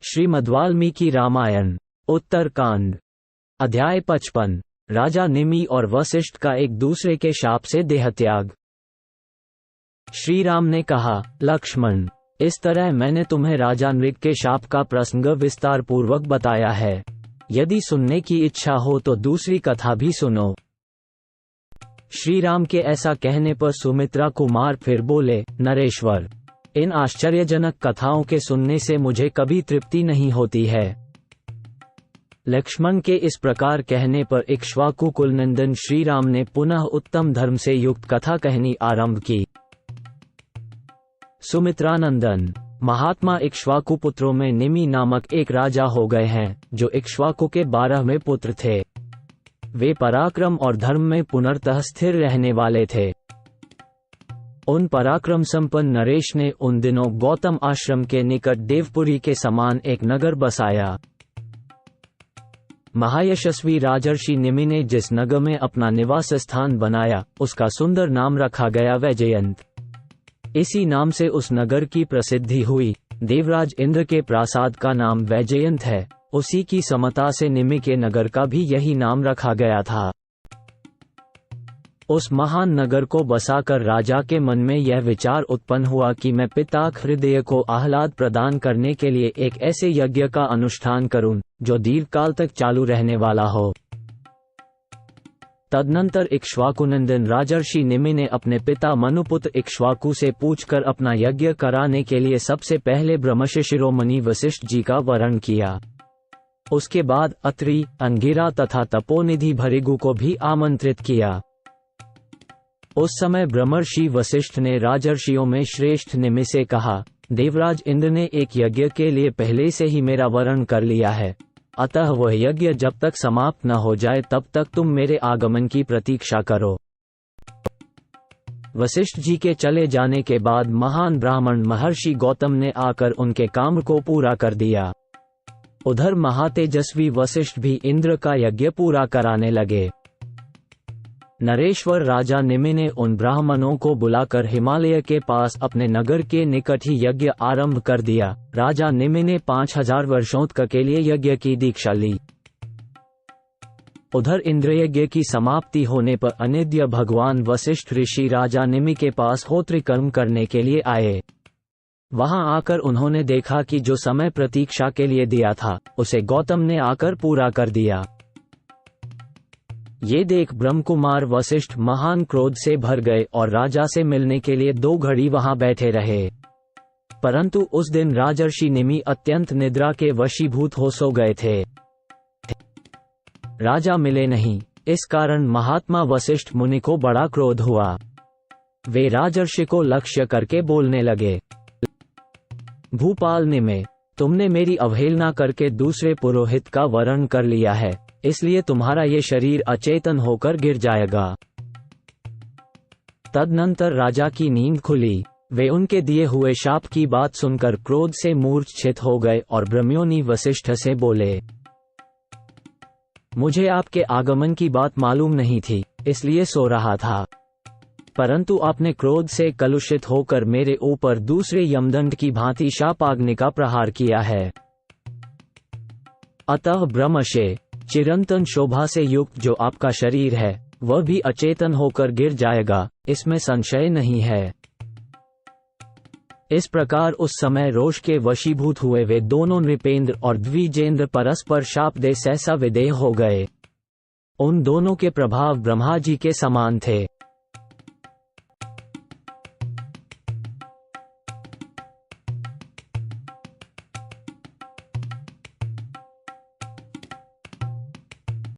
श्रीमद्वाल्मीकि रामायण उत्तरकांड अध्याय 55 राजा निमि और वशिष्ठ का एक दूसरे के शाप से देहत्याग। श्री राम ने कहा, लक्ष्मण, इस तरह मैंने तुम्हें राजा नृग के शाप का प्रसंग विस्तार पूर्वक बताया है। यदि सुनने की इच्छा हो तो दूसरी कथा भी सुनो। श्री राम के ऐसा कहने पर सुमित्रा कुमार फिर बोले, नरेश्वर, इन आश्चर्यजनक कथाओं के सुनने से मुझे कभी तृप्ति नहीं होती है। लक्ष्मण के इस प्रकार कहने पर इक्ष्वाकु कुलनंदन श्री राम ने पुनः उत्तम धर्म से युक्त कथा कहनी आरंभ की। सुमित्रानंदन, महात्मा इक्ष्वाकु पुत्रों में निमि नामक एक राजा हो गए हैं, जो इक्ष्वाकु के 12वें पुत्र थे। वे पराक्रम और धर्म में पुनर्तः स्थिर रहने वाले थे। उन पराक्रम संपन्न नरेश ने उन दिनों गौतम आश्रम के निकट देवपुरी के समान एक नगर बसाया। महायशस्वी राजर्षि निमि ने जिस नगर में अपना निवास स्थान बनाया, उसका सुंदर नाम रखा गया वैजयंत। इसी नाम से उस नगर की प्रसिद्धि हुई। देवराज इंद्र के प्रासाद का नाम वैजयंत है। उसी की समता से निमि के नगर का भी यही नाम रखा गया था। उस महान नगर को बसाकर राजा के मन में यह विचार उत्पन्न हुआ कि मैं पिता हृदय को आह्लाद प्रदान करने के लिए एक ऐसे यज्ञ का अनुष्ठान करूं, जो दीर्घकाल तक चालू रहने वाला हो। तदनंतर इक्ष्वाकुनंदन राजर्षि निमि ने अपने पिता मनुपुत्र इक्ष्वाकु से पूछकर अपना यज्ञ कराने के लिए सबसे पहले ब्रह्मर्षि शिरोमणि वशिष्ठ जी का वरण किया। उसके बाद अत्रि, अंगिरा तथा तपोनिधि भृगु को भी आमंत्रित किया। उस समय ब्रह्मर्षि वशिष्ठ ने राजर्षियों में श्रेष्ठ निमि से कहा, देवराज इंद्र ने एक यज्ञ के लिए पहले से ही मेरा वरण कर लिया है, अतः वह यज्ञ जब तक समाप्त न हो जाए तब तक तुम मेरे आगमन की प्रतीक्षा करो। वशिष्ठ जी के चले जाने के बाद महान ब्राह्मण महर्षि गौतम ने आकर उनके काम को पूरा कर दिया। उधर महातेजस्वी वशिष्ठ भी इंद्र का यज्ञ पूरा कराने लगे। नरेश्वर राजा निमि ने उन ब्राह्मणों को बुलाकर हिमालय के पास अपने नगर के निकट ही यज्ञ आरंभ कर दिया। राजा निमि ने 5000 वर्षों तक के लिए यज्ञ की दीक्षा ली। उधर इंद्र यज्ञ की समाप्ति होने पर अनिद्य भगवान वशिष्ठ ऋषि राजा निमि के पास होत्र कर्म करने के लिए आए। वहां आकर उन्होंने देखा कि जो समय प्रतीक्षा के लिए दिया था, उसे गौतम ने आकर पूरा कर दिया। ये देख ब्रह्मकुमार वशिष्ठ महान क्रोध से भर गए और राजा से मिलने के लिए 2 घड़ी वहां बैठे रहे। परंतु उस दिन राजर्षि निमि अत्यंत निद्रा के वशीभूत हो सो गए थे। राजा मिले नहीं, इस कारण महात्मा वशिष्ठ मुनि को बड़ा क्रोध हुआ। वे राजर्षि को लक्ष्य करके बोलने लगे, भूपाल निमि, तुमने मेरी अवहेलना करके दूसरे पुरोहित का वरण कर लिया है, इसलिए तुम्हारा ये शरीर अचेतन होकर गिर जाएगा। तदनंतर राजा की नींद खुली। वे उनके दिए हुए शाप की बात सुनकर क्रोध से मूर्छित हो गए और ब्रह्मयोनि वशिष्ठ से बोले, मुझे आपके आगमन की बात मालूम नहीं थी, इसलिए सो रहा था। परंतु आपने क्रोध से कलुषित होकर मेरे ऊपर दूसरे यमदंड की भांति शापाग्नि का प्रहार किया है। अतः ब्रह्मशे, चिरंतन शोभा से युक्त जो आपका शरीर है, वह भी अचेतन होकर गिर जाएगा, इसमें संशय नहीं है। इस प्रकार उस समय रोष के वशीभूत हुए वे दोनों नृपेंद्र और द्विजेंद्र परस्पर शाप दे सहसा विदेह हो गए। उन दोनों के प्रभाव ब्रह्मा जी के समान थे।